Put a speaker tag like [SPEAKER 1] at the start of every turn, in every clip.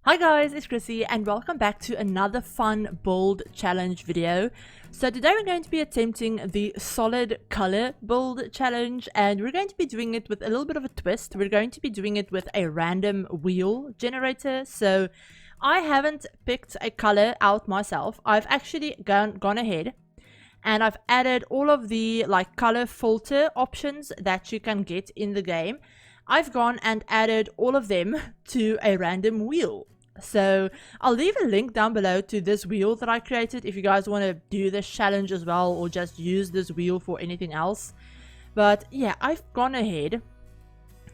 [SPEAKER 1] Hi guys, it's Chrissie and welcome back to another fun build challenge video. So today we're going to be attempting the solid color build challenge, and we're going to be doing it with a little bit of a twist. We're going to be doing it with a random wheel generator. So I haven't picked a color out myself. I've actually gone ahead and I've added all of the color filter options that you can get in the game. I've gone and added all of them to a random wheel. So I'll leave a link down below to this wheel that I created if you guys want to do this challenge as well, or just use this wheel for anything else. But yeah, I've gone ahead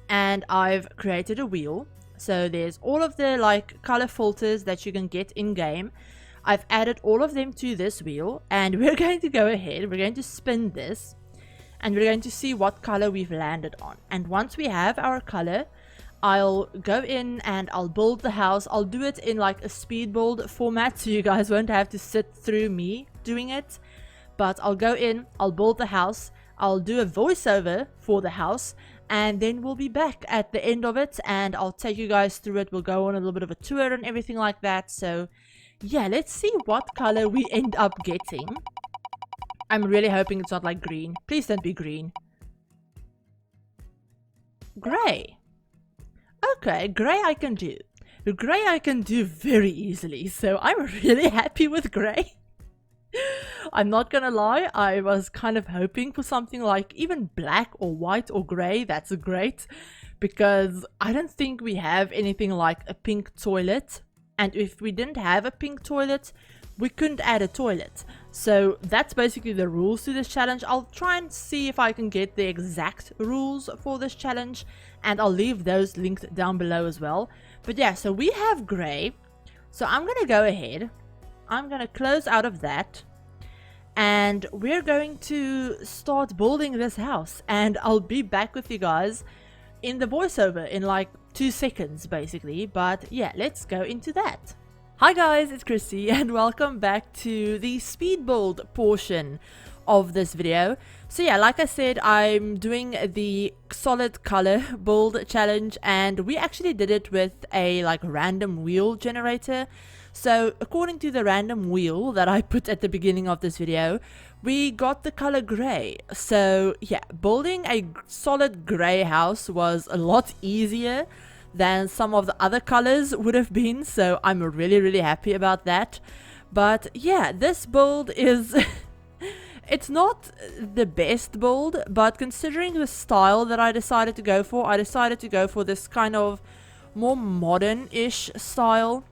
[SPEAKER 1] and I've created a wheel. So there's all of the color filters that you can get in game. I've added all of them to this wheel, and we're going to go ahead, we're going to spin this, and we're going to see what color we've landed on. And once we have our color, I'll go in and I'll build the house. I'll do it in a speed build format, so you guys won't have to sit through me doing it. But I'll go in, I'll build the house, I'll do a voiceover for the house, and then we'll be back at the end of it and I'll take you guys through it. We'll go on a little bit of a tour and everything like that. So yeah, let's see what color we end up getting. I'm really hoping it's not green. Please don't be green. Gray. Okay, gray I can do. Gray I can do very easily, so I'm really happy with gray. I'm not gonna lie, I was kind of hoping for something like even black or white or gray. That's great, because I don't think we have anything like a pink toilet. And if we didn't have a pink toilet, we couldn't add a toilet. So that's basically the rules to this challenge. I'll try and see if I can get the exact rules for this challenge, and I'll leave those linked down below as well. But yeah, so we have gray. So I'm going to go ahead. I'm going to close out of that. And we're going to start building this house. And I'll be back with you guys in the voiceover in 2 seconds basically. But yeah, let's go into that. Hi guys, it's Chrissie and welcome back to the speed build portion of this video. So yeah, like I said, I'm doing the solid color build challenge, and we actually did it with a random wheel generator. So according to the random wheel that I put at the beginning of this video, we got the color gray. So yeah, building a solid gray house was a lot easier than some of the other colors would have been, so I'm really happy about that. But yeah, this build is it's not the best build, but considering the style that I decided to go for this kind of more modern-ish style.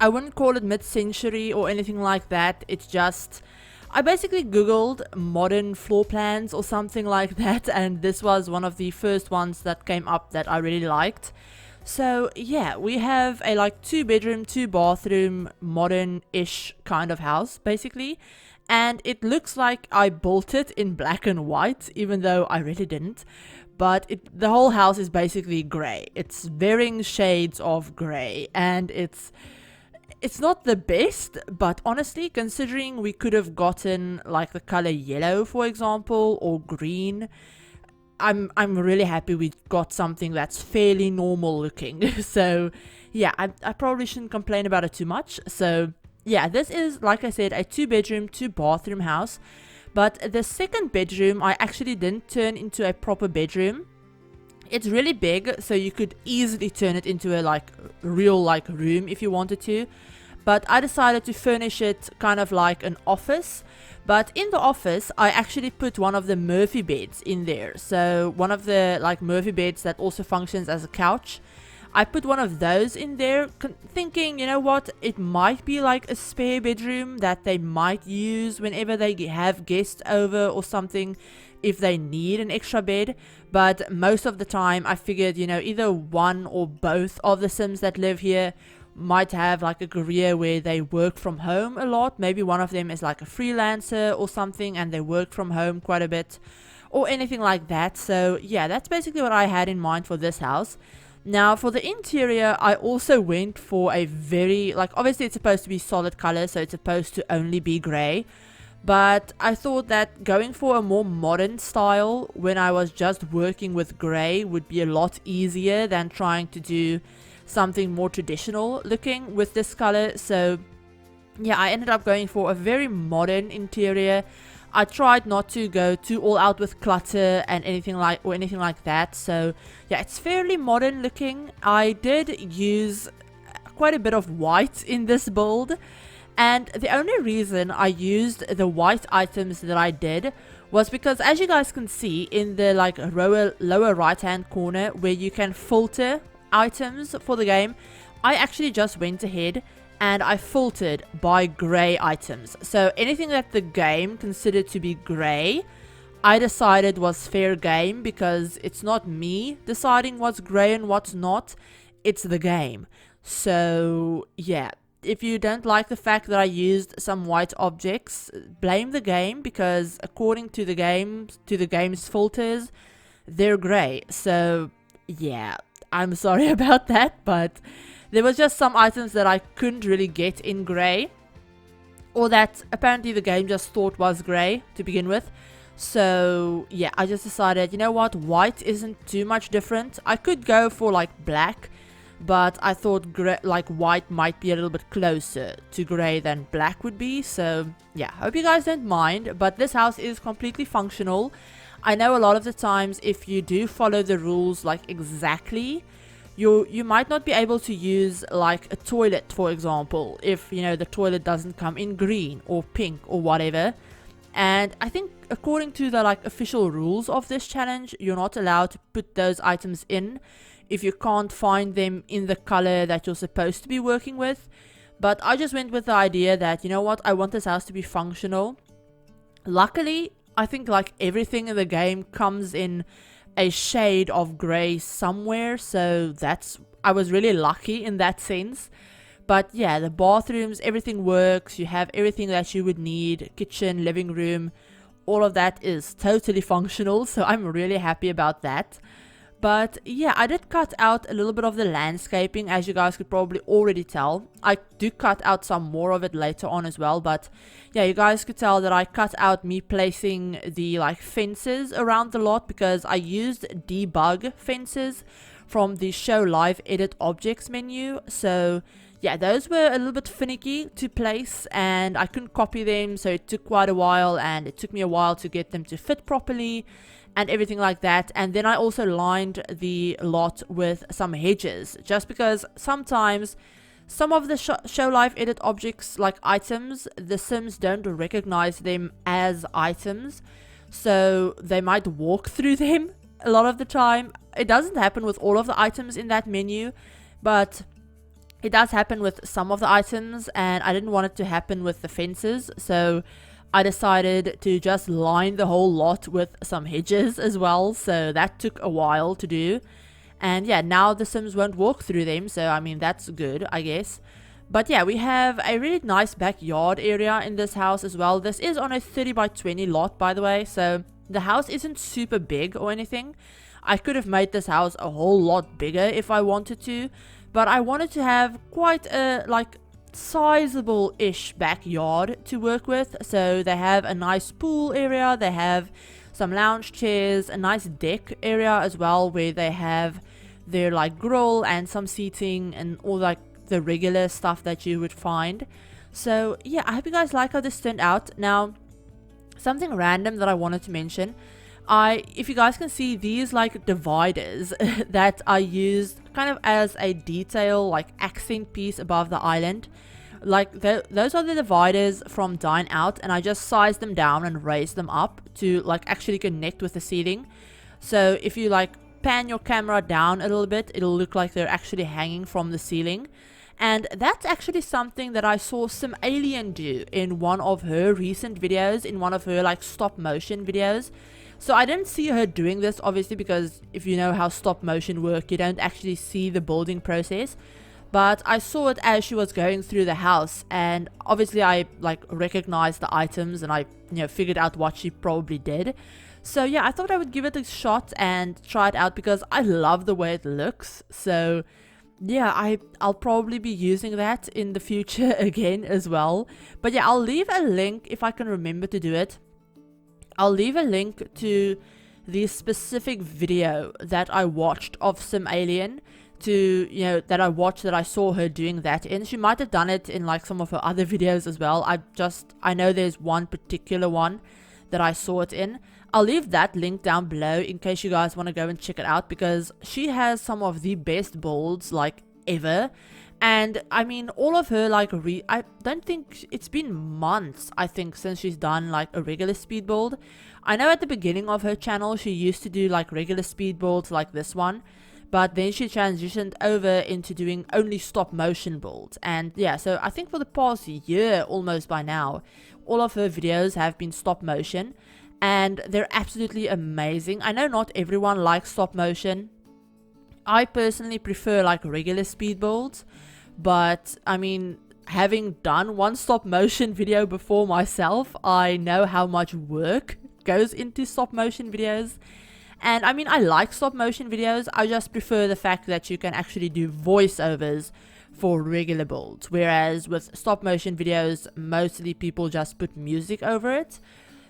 [SPEAKER 1] I wouldn't call it mid-century or anything like that. It's just, I basically googled modern floor plans or something like that, and this was one of the first ones that came up that I really liked. So yeah, we have a 2-bedroom, 2-bathroom, modern-ish kind of house basically, and it looks like I built it in black and white, even though I really didn't. But the whole house is basically gray. It's varying shades of gray, and it's not the best, but honestly, considering we could have gotten the color yellow, for example, or green, I'm really happy we got something that's fairly normal looking. So yeah, I probably shouldn't complain about it too much. So yeah, this is, like I said, a 2-bedroom, 2-bathroom house. But the second bedroom I actually didn't turn into a proper bedroom. It's really big, so you could easily turn it into a real room if you wanted to. But I decided to furnish it kind of like an office. But in the office, I actually put one of the Murphy beds in there. So one of the Murphy beds that also functions as a couch. I put one of those in there, thinking, you know what, it might be a spare bedroom that they might use whenever they have guests over or something, if they need an extra bed. But most of the time I figured, either one or both of the Sims that live here might have a career where they work from home a lot. Maybe one of them is a freelancer or something and they work from home quite a bit, or anything like that. So yeah, that's basically what I had in mind for this house. Now for the interior, I also went for a very obviously it's supposed to be solid color, so it's supposed to only be gray. But I thought that going for a more modern style when I was just working with gray would be a lot easier than trying to do something more traditional looking with this color. So yeah, I ended up going for a very modern interior. I tried not to go too all out with clutter and anything like that. So yeah, it's fairly modern looking. I did use quite a bit of white in this build, and the only reason I used the white items that I did was because, as you guys can see in the like lower right hand corner where you can filter items for the game, I actually just went ahead and I filtered by gray items. So anything that the game considered to be gray, I decided was fair game, because it's not me deciding what's gray and what's not, it's the game. So yeah, if you don't like the fact that I used some white objects, blame the game, because according to the game's filters, they're gray. So yeah, I'm sorry about that, but there was just some items that I couldn't really get in grey, or that apparently the game just thought was grey to begin with. So yeah, I just decided, you know what, white isn't too much different. I could go for like black, but I thought white might be a little bit closer to grey than black would be. So yeah, hope you guys don't mind, but this house is completely functional. I know a lot of the times if you do follow the rules like exactly, you might not be able to use like a toilet, for example, if you know the toilet doesn't come in green or pink or whatever. And I think according to the like official rules of this challenge, you're not allowed to put those items in if you can't find them in the color that you're supposed to be working with. But I just went with the idea that, you know what, I want this house to be functional. Luckily, I think like everything in the game comes in a shade of gray somewhere, so I was really lucky in that sense. But yeah, the bathrooms, everything works. You have everything that you would need, kitchen, living room, all of that is totally functional, so I'm really happy about that. But yeah, I did cut out a little bit of the landscaping, as you guys could probably already tell. I do cut out some more of it later on as well, but yeah, you guys could tell that I cut out me placing the like fences around the lot, because I used debug fences from the show live edit objects menu. So yeah, those were a little bit finicky to place and I couldn't copy them, so it took quite a while, and it took me a while to get them to fit properly and everything like that. And then I also lined the lot with some hedges, just because sometimes some of the show live edit objects like items, the Sims don't recognize them as items, so they might walk through them a lot of the time. It doesn't happen with all of the items in that menu, but it does happen with some of the items, and I didn't want it to happen with the fences, so I decided to just line the whole lot with some hedges as well. So that took a while to do, and yeah, now the Sims won't walk through them, so I mean that's good, I guess. But yeah, we have a really nice backyard area in this house as well. This is on a 30 by 20 lot, by the way, so the house isn't super big or anything. I could have made this house a whole lot bigger if I wanted to, but I wanted to have quite a like sizable-ish backyard to work with. So they have a nice pool area, they have some lounge chairs, a nice deck area as well, where they have their like grill and some seating and all like the regular stuff that you would find. So yeah, I hope you guys like how this turned out. Now, something random that I wanted to mention, if you guys can see these like dividers that I used kind of as a detail like accent piece above the island, like those are the dividers from Dine Out, and I just sized them down and raised them up to like actually connect with the ceiling. So if you like pan your camera down a little bit, it'll look like they're actually hanging from the ceiling. And that's actually something that I saw Simoleons do in one of her recent videos, in one of her like stop motion videos. So I didn't see her doing this, obviously, because if you know how stop motion work, you don't actually see the building process. But I saw it as she was going through the house, and obviously I like recognized the items, and I figured out what she probably did. So yeah, I thought I would give it a shot and try it out, because I love the way it looks. So yeah, I'll probably be using that in the future again as well. But yeah, I'll leave a link if I can remember to do it. I'll leave a link to the specific video that I watched of Simoleons to, you know, that I watched that I saw her doing that in. She might have done it in like some of her other videos as well. I know there's one particular one that I saw it in. I'll leave that link down below in case you guys want to go and check it out, because she has some of the best builds like ever. And I mean, all of her like I don't think it's been months, I think, since she's done like a regular speed build. I know at the beginning of her channel she used to do like regular speed builds like this one, but then she transitioned over into doing only stop motion builds. And yeah, so I think for the past year almost by now, all of her videos have been stop motion, and they're absolutely amazing. I know not everyone likes stop motion. I personally prefer like regular speed builds, but I mean, having done one stop motion video before myself, I know how much work goes into stop motion videos. And I mean, I like stop motion videos, I just prefer the fact that you can actually do voiceovers for regular builds, whereas with stop motion videos, mostly people just put music over it.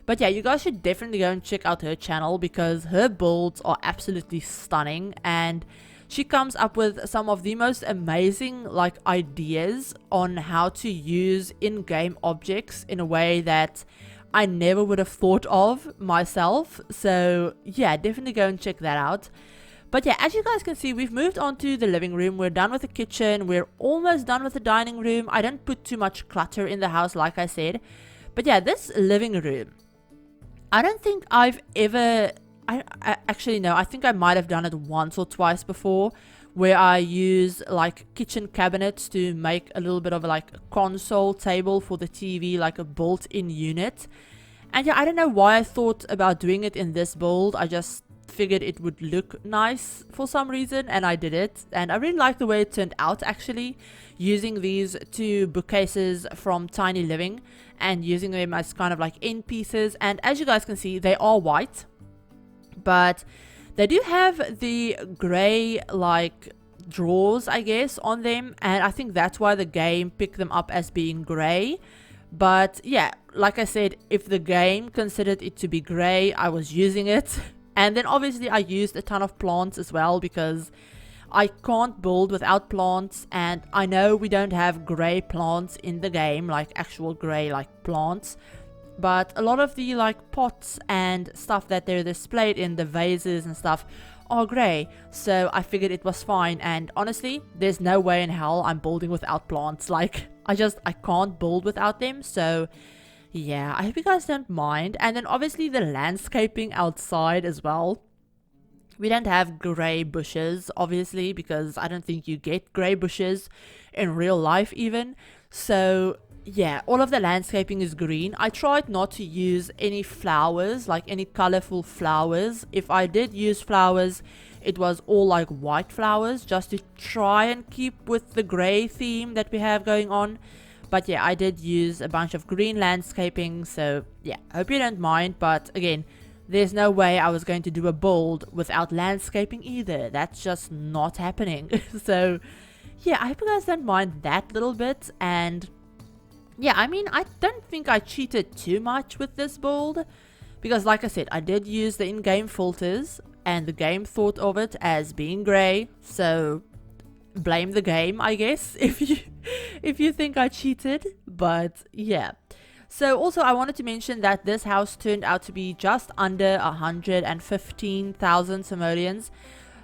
[SPEAKER 1] But yeah, you guys should definitely go and check out her channel, because her builds are absolutely stunning, and she comes up with some of the most amazing like ideas on how to use in-game objects in a way that I never would have thought of myself. So yeah, definitely go and check that out. But yeah, as you guys can see, we've moved on to the living room. We're done with the kitchen. We're almost done with the dining room. I don't put too much clutter in the house, like I said. But yeah, this living room, I don't think I've ever... I actually, no, I think I might have done it once or twice before, where I use like kitchen cabinets to make a little bit of like a console table for the TV, like a built-in unit. And yeah, I don't know why I thought about doing it in this build. I just figured it would look nice for some reason, and I did it. And I really like the way it turned out, actually, using these two bookcases from Tiny Living and using them as kind of like end pieces. And as you guys can see, they are white, but they do have the gray like drawers, I guess, on them, and I think that's why the game picked them up as being gray. But yeah, like I said, if the game considered it to be gray, I was using it. And then obviously I used a ton of plants as well, because I can't build without plants, and I know we don't have gray plants in the game, like actual gray like plants, but a lot of the like pots and stuff that they're displayed in, the vases and stuff, are gray. So I figured it was fine, and honestly, there's no way in hell I'm building without plants. Like, I can't build without them. So yeah, I hope you guys don't mind. And then obviously the landscaping outside as well. We don't have gray bushes, obviously, because I don't think you get gray bushes in real life even. So yeah, all of the landscaping is green. I tried not to use any flowers, like any colorful flowers. If I did use flowers, it was all like white flowers, just to try and keep with the gray theme that we have going on. But yeah, I did use a bunch of green landscaping, so yeah, hope you don't mind. But again, there's no way I was going to do a build without landscaping either. That's just not happening. So yeah, I hope you guys don't mind that little bit. And yeah, I mean, I don't think I cheated too much with this build, because like I said, I did use the in-game filters, and the game thought of it as being gray. So blame the game, I guess, if you think I cheated. But yeah. So also I wanted to mention that this house turned out to be just under 115,000 simoleons.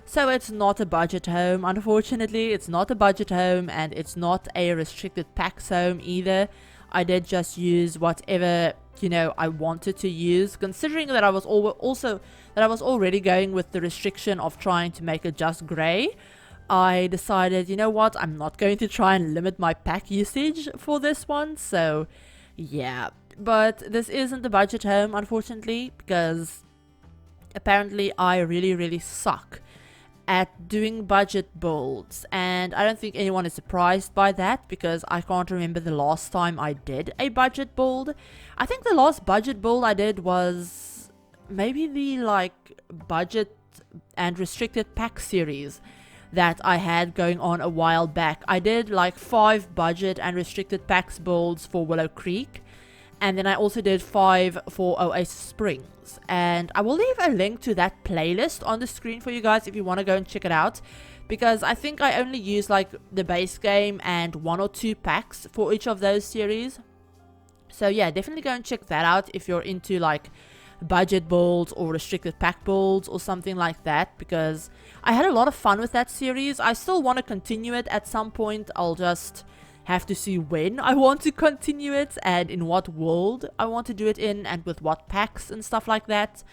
[SPEAKER 1] So it's not a budget home, unfortunately. It's not a budget home, and it's not a restricted packs home either. I did just use whatever, you know, I wanted to use, considering that I was already going with the restriction of trying to make it just grey. I decided, you know what, I'm not going to try and limit my pack usage for this one. So yeah, but this isn't a budget home, unfortunately, because apparently I really suck at doing budget builds, and I don't think anyone is surprised by that, because I can't remember the last time I did a budget build. I think the last budget build I did was maybe the like budget and restricted pack series that I had going on a while back. I did like 5 budget and restricted packs builds for Willow Creek, and then I also did 5 for Oasis Springs. And I will leave a link to that playlist on the screen for you guys if you want to go and check it out, because I think I only use like the base game and 1 or 2 packs for each of those series. So yeah, definitely go and check that out if you're into like budget builds or restricted pack builds or something like that, because I had a lot of fun with that series. I still want to continue it at some point. I'll just have to see when I want to continue it and in what world I want to do it in and with what packs and stuff like that.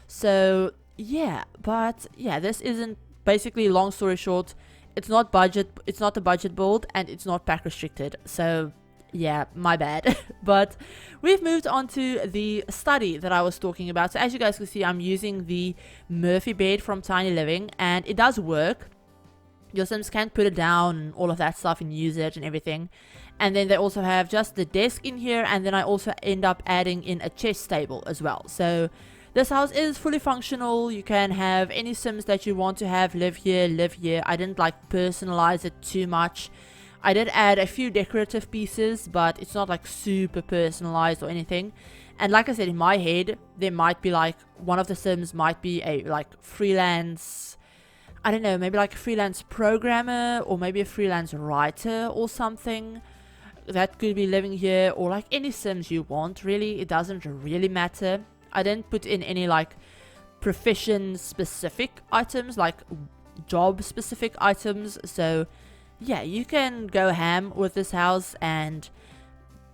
[SPEAKER 1] So yeah, but yeah, this isn't, basically long story short, it's not a budget build and it's not pack restricted. So yeah, my bad. But we've moved on to the study that I was talking about. So as you guys can see, I'm using the Murphy bed from Tiny Living, and it does work. Your Sims can put it down and all of that stuff and use it and everything. And then they also have just the desk in here, and then I also end up adding in a chess table as well. So this house is fully functional. You can have any Sims that you want to have live here. I didn't like personalize it too much. I did add a few decorative pieces, but it's not like super personalized or anything. And like I said, in my head, there might be like one of the Sims might be a like freelance, I don't know, maybe like a freelance programmer or maybe a freelance writer or something that could be living here, or like any Sims you want, really. It doesn't really matter. I didn't put in any like profession specific items, like job specific items. So yeah, you can go ham with this house and,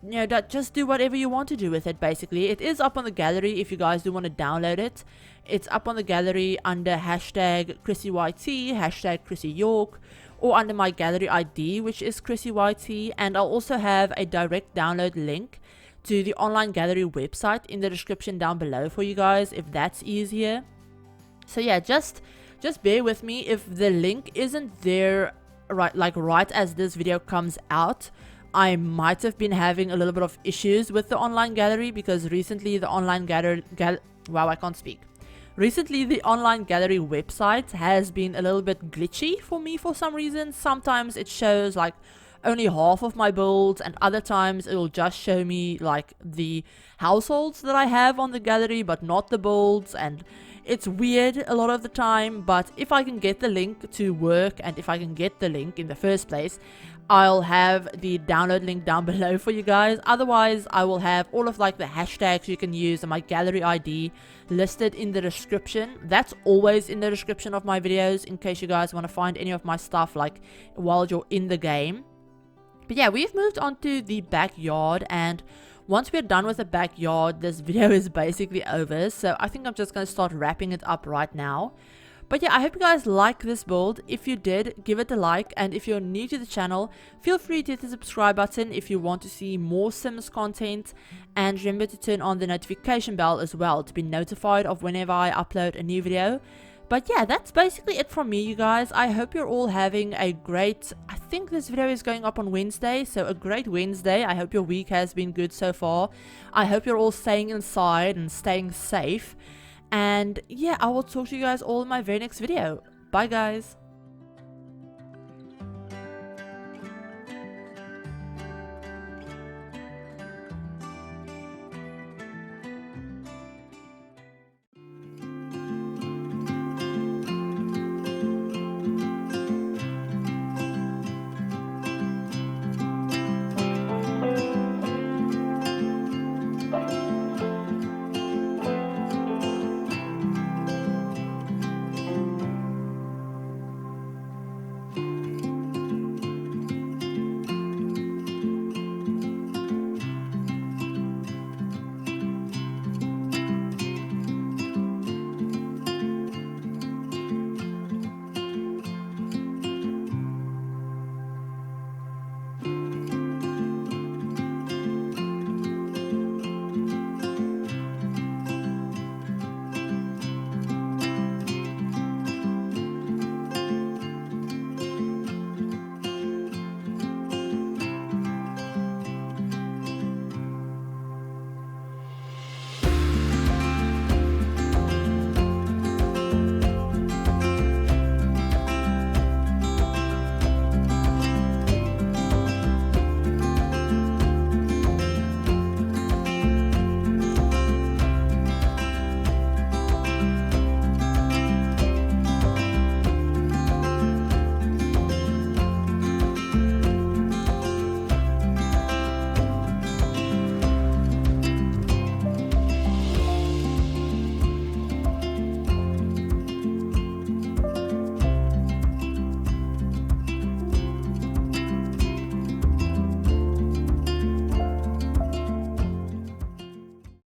[SPEAKER 1] you know, just do whatever you want to do with it, basically. It is up on the gallery if you guys do want to download it. It's up on the gallery under hashtag ChrissieYT, hashtag ChrissieYork, or under my gallery ID, which is ChrissieYT. And I'll also have a direct download link to the online gallery website in the description down below for you guys, if that's easier. So yeah, just bear with me if the link isn't there right as this video comes out. I might have been having a little bit of issues with the online gallery, because recently the online Recently the online gallery website has been a little bit glitchy for me for some reason. Sometimes it shows like only half of my builds, and other times it will just show me like the households that I have on the gallery but not the builds, and it's weird a lot of the time. But if I can get the link to work, and if I can get the link in the first place, I'll have the download link down below for you guys. Otherwise, I will have all of like the hashtags you can use and my gallery ID listed in the description. That's always in the description of my videos, in case you guys want to find any of my stuff like while you're in the game. But yeah, we've moved on to the backyard, and once we're done with the backyard, this video is basically over. So I think I'm just going to start wrapping it up right now. But yeah, I hope you guys like this build. If you did, give it a like, and if you're new to the channel, feel free to hit the subscribe button if you want to see more Sims content, and remember to turn on the notification bell as well to be notified of whenever I upload a new video. But yeah, that's basically it from me, you guys. I hope you're all having a great, I think this video is going up on Wednesday, so a great Wednesday. I hope your week has been good so far. I hope you're all staying inside and staying safe. And yeah, I will talk to you guys all in my very next video. Bye guys.